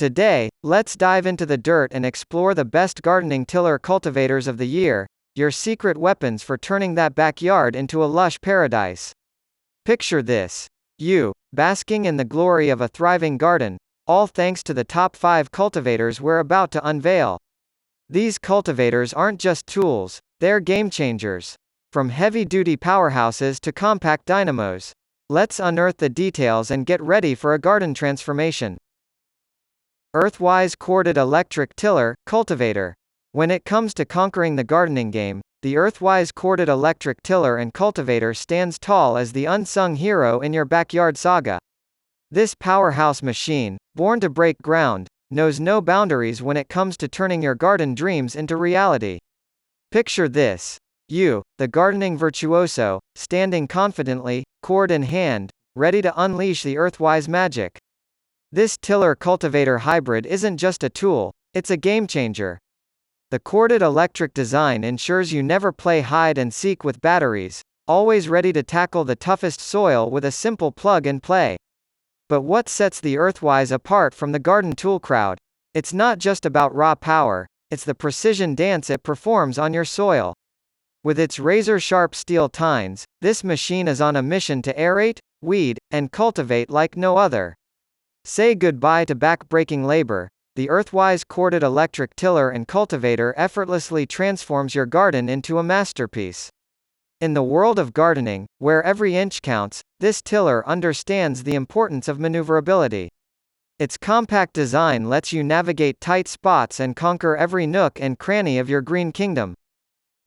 Today, let's dive into the dirt and explore the best gardening tiller cultivators of the year, your secret weapons for turning that backyard into a lush paradise. Picture this. You, basking in the glory of a thriving garden, all thanks to the top 5 cultivators we're about to unveil. These cultivators aren't just tools, they're game changers. From heavy-duty powerhouses to compact dynamos. Let's unearth the details and get ready for a garden transformation. Earthwise Corded Electric Tiller, Cultivator. When it comes to conquering the gardening game, the Earthwise Corded Electric Tiller and Cultivator stands tall as the unsung hero in your backyard saga. This powerhouse machine, born to break ground, knows no boundaries when it comes to turning your garden dreams into reality. Picture this. You, the gardening virtuoso, standing confidently, cord in hand, ready to unleash the Earthwise magic. This tiller-cultivator hybrid isn't just a tool, it's a game-changer. The corded electric design ensures you never play hide-and-seek with batteries, always ready to tackle the toughest soil with a simple plug-and-play. But what sets the Earthwise apart from the garden tool crowd? It's not just about raw power, it's the precision dance it performs on your soil. With its razor-sharp steel tines, this machine is on a mission to aerate, weed, and cultivate like no other. Say goodbye to back-breaking labor. The Earthwise Corded Electric Tiller and Cultivator effortlessly transforms your garden into a masterpiece. In the world of gardening, where every inch counts, this tiller understands the importance of maneuverability. Its compact design lets you navigate tight spots and conquer every nook and cranny of your green kingdom.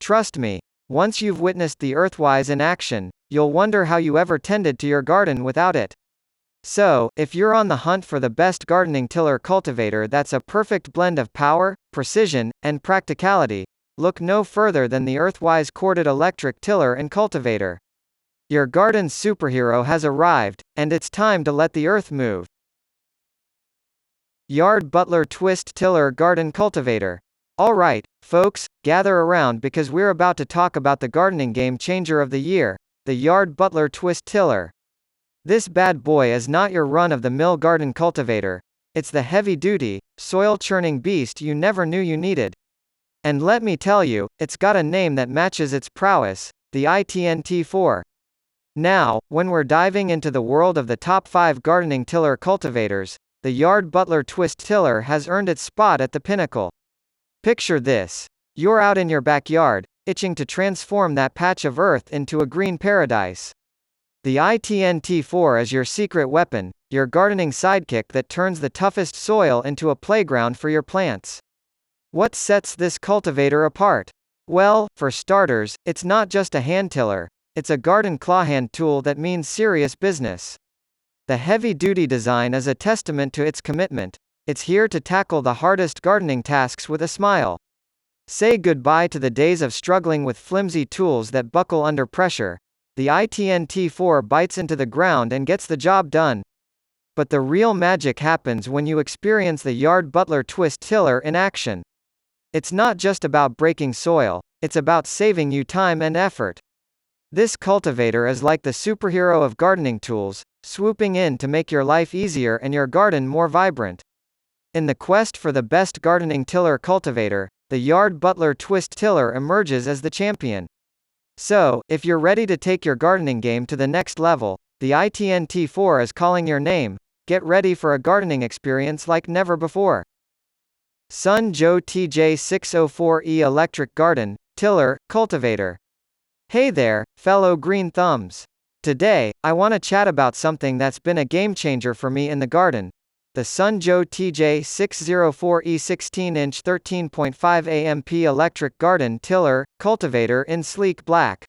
Trust me, once you've witnessed the Earthwise in action, you'll wonder how you ever tended to your garden without it. So, if you're on the hunt for the best gardening tiller cultivator that's a perfect blend of power, precision, and practicality, look no further than the Earthwise Corded Electric Tiller and Cultivator. Your garden's superhero has arrived, and it's time to let the earth move. Yard Butler Twist Tiller Garden Cultivator. Alright, folks, gather around because we're about to talk about the gardening game changer of the year, the Yard Butler Twist Tiller. This bad boy is not your run-of-the-mill garden cultivator. It's the heavy-duty, soil-churning beast you never knew you needed. And let me tell you, it's got a name that matches its prowess, the ITNT4. Now, when we're diving into the world of the top 5 gardening tiller cultivators, the Yard Butler Twist Tiller has earned its spot at the pinnacle. Picture this. You're out in your backyard, itching to transform that patch of earth into a green paradise. The ITNT4 is your secret weapon, your gardening sidekick that turns the toughest soil into a playground for your plants. What sets this cultivator apart? Well, for starters, it's not just a hand tiller, it's a garden clawhand tool that means serious business. The heavy-duty design is a testament to its commitment. It's here to tackle the hardest gardening tasks with a smile. Say goodbye to the days of struggling with flimsy tools that buckle under pressure. The ITNT4 bites into the ground and gets the job done. But the real magic happens when you experience the Yard Butler Twist Tiller in action. It's not just about breaking soil, it's about saving you time and effort. This cultivator is like the superhero of gardening tools, swooping in to make your life easier and your garden more vibrant. In the quest for the best gardening tiller cultivator, the Yard Butler Twist Tiller emerges as the champion. So, if you're ready to take your gardening game to the next level, the ITNT4 is calling your name. Get ready for a gardening experience like never before. Sun Joe TJ604E Electric Garden Tiller Cultivator. Hey there, fellow green thumbs. Today, I want to chat about something that's been a game changer for me in the garden. The Sun Joe TJ604E 16-inch 13.5 AMP electric garden tiller cultivator in sleek black.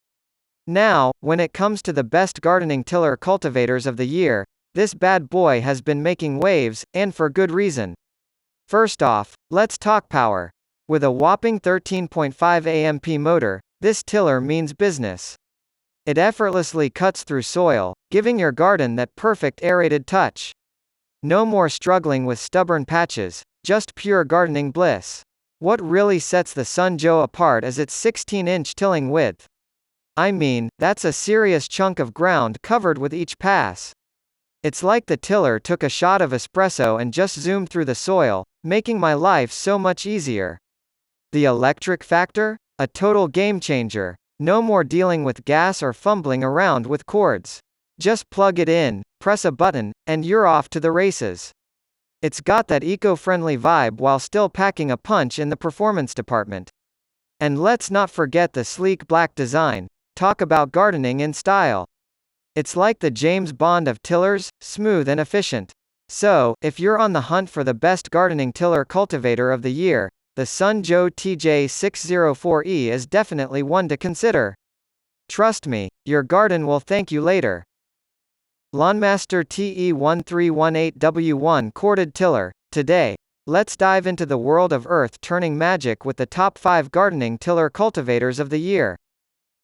Now, when it comes to the best gardening tiller cultivators of the year, this bad boy has been making waves, and for good reason. First off, let's talk power. With a whopping 13.5 AMP motor, this tiller means business. It effortlessly cuts through soil, giving your garden that perfect aerated touch. No more struggling with stubborn patches, just pure gardening bliss. What really sets the Sun Joe apart is its 16-inch tilling width. I mean, that's a serious chunk of ground covered with each pass. It's like the tiller took a shot of espresso and just zoomed through the soil, making my life so much easier. The electric factor? A total game changer. No more dealing with gas or fumbling around with cords. Just plug it in, press a button, and you're off to the races. It's got that eco-friendly vibe while still packing a punch in the performance department. And let's not forget the sleek black design. Talk about gardening in style. It's like the James Bond of tillers, smooth and efficient. So, if you're on the hunt for the best gardening tiller cultivator of the year, the Sunjo TJ604E is definitely one to consider. Trust me, your garden will thank you later. Lawnmaster TE1318W1 Corded Tiller. Today, let's dive into the world of earth-turning magic with the top 5 gardening tiller cultivators of the year.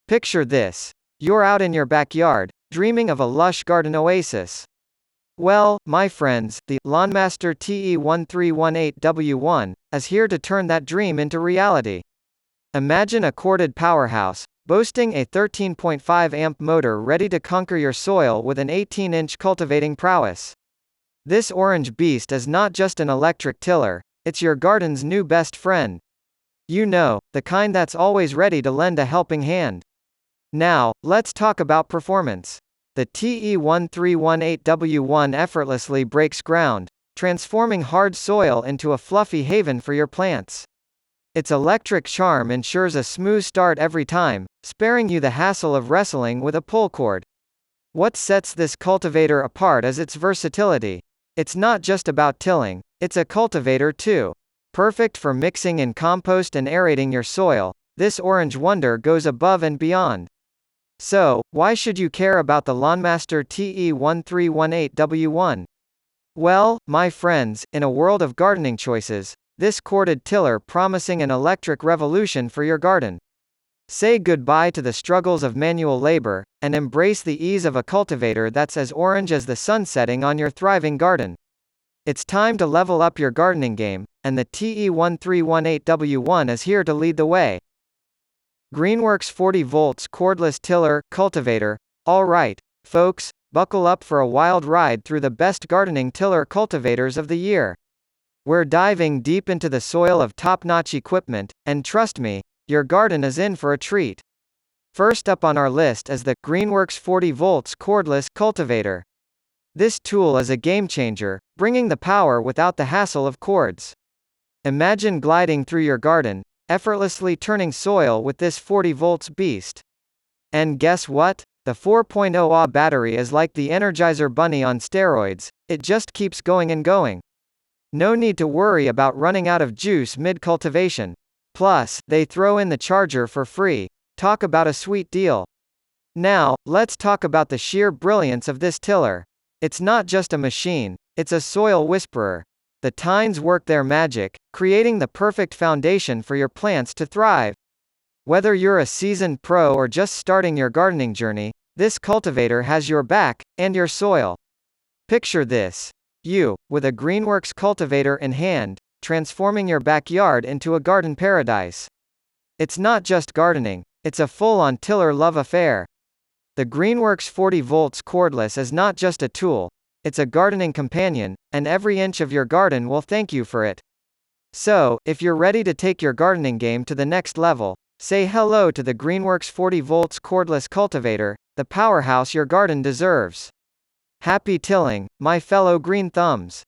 Picture this. You're out in your backyard, dreaming of a lush garden oasis. Well, my friends, the Lawnmaster TE1318W1 is here to turn that dream into reality. Imagine a corded powerhouse, boasting a 13.5 amp motor ready to conquer your soil with an 18-inch cultivating prowess. This orange beast is not just an electric tiller, it's your garden's new best friend. You know, the kind that's always ready to lend a helping hand. Now, let's talk about performance. The TE1318W1 effortlessly breaks ground, transforming hard soil into a fluffy haven for your plants. Its electric charm ensures a smooth start every time, sparing you the hassle of wrestling with a pull cord. What sets this cultivator apart is its versatility. It's not just about tilling, it's a cultivator too. Perfect for mixing in compost and aerating your soil, this orange wonder goes above and beyond. So, why should you care about the Lawnmaster TE1318W1? Well, my friends, in a world of gardening choices, this corded tiller promising an electric revolution for your garden. Say goodbye to the struggles of manual labor, and embrace the ease of a cultivator that's as orange as the sun setting on your thriving garden. It's time to level up your gardening game, and the TE1318W1 is here to lead the way. Greenworks 40 volts cordless tiller cultivator. All right, folks, buckle up for a wild ride through the best gardening tiller cultivators of the year. We're diving deep into the soil of top-notch equipment, and trust me, your garden is in for a treat. First up on our list is the Greenworks 40 volts cordless cultivator. This tool is a game changer, bringing the power without the hassle of cords. Imagine gliding through your garden, effortlessly turning soil with this 40 volts beast. And guess what? The 4.0 Ah battery is like the Energizer Bunny on steroids, it just keeps going and going. No need to worry about running out of juice mid-cultivation. Plus, they throw in the charger for free. Talk about a sweet deal. Now, let's talk about the sheer brilliance of this tiller. It's not just a machine, it's a soil whisperer. The tines work their magic, creating the perfect foundation for your plants to thrive. Whether you're a seasoned pro or just starting your gardening journey, this cultivator has your back, and your soil. Picture this. You, with a Greenworks cultivator in hand, transforming your backyard into a garden paradise. It's not just gardening, it's a full-on tiller love affair. The Greenworks 40 volts cordless is not just a tool, it's a gardening companion, and every inch of your garden will thank you for it. So, if you're ready to take your gardening game to the next level, say hello to the Greenworks 40 volts cordless cultivator, the powerhouse your garden deserves. Happy tilling, my fellow green thumbs.